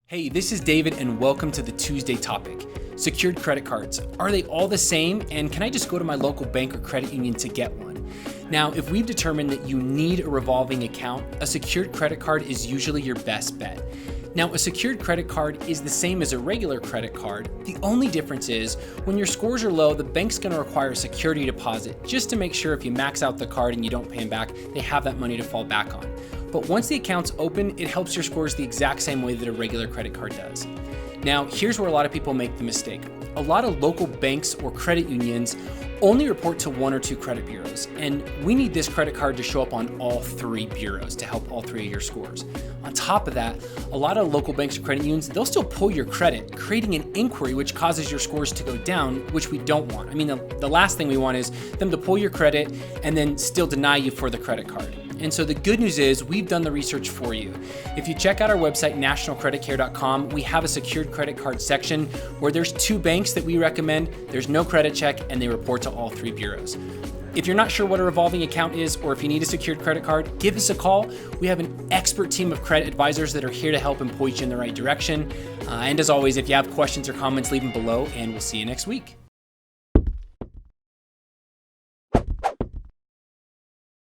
Hey, this is David and welcome to the Tuesday topic. Secured credit cards. Are they all the same? And can I just go to my local bank or credit union to get one? Now, if we've determined that you need a revolving account, a secured credit card is usually your best bet. Now, a secured credit card is the same as a regular credit card. The only difference is when your scores are low, the bank's going to require a security deposit just to make sure if you max out the card and you don't pay them back, they have that money to fall back on. But once the account's open, it helps your scores the exact same way that a regular credit card does. Now, here's where a lot of people make the mistake. A lot of local banks or credit unions only report to one or two credit bureaus, and we need this credit card to show up on all three bureaus to help all three of your scores. On top of that, a lot of local banks or credit unions, they'll still pull your credit, creating an inquiry which causes your scores to go down, which we don't want. I mean, the last thing we want is them to pull your credit and then still deny you for the credit card. And so the good news is we've done the research for you. If you check out our website, nationalcreditcare.com, we have a secured credit card section where there's two banks that we recommend. There's no credit check and they report to all three bureaus. If you're not sure what a revolving account is, or if you need a secured credit card, give us a call. We have an expert team of credit advisors that are here to help and point you in the right direction. And as always, if you have questions or comments, leave them below and we'll see you next week.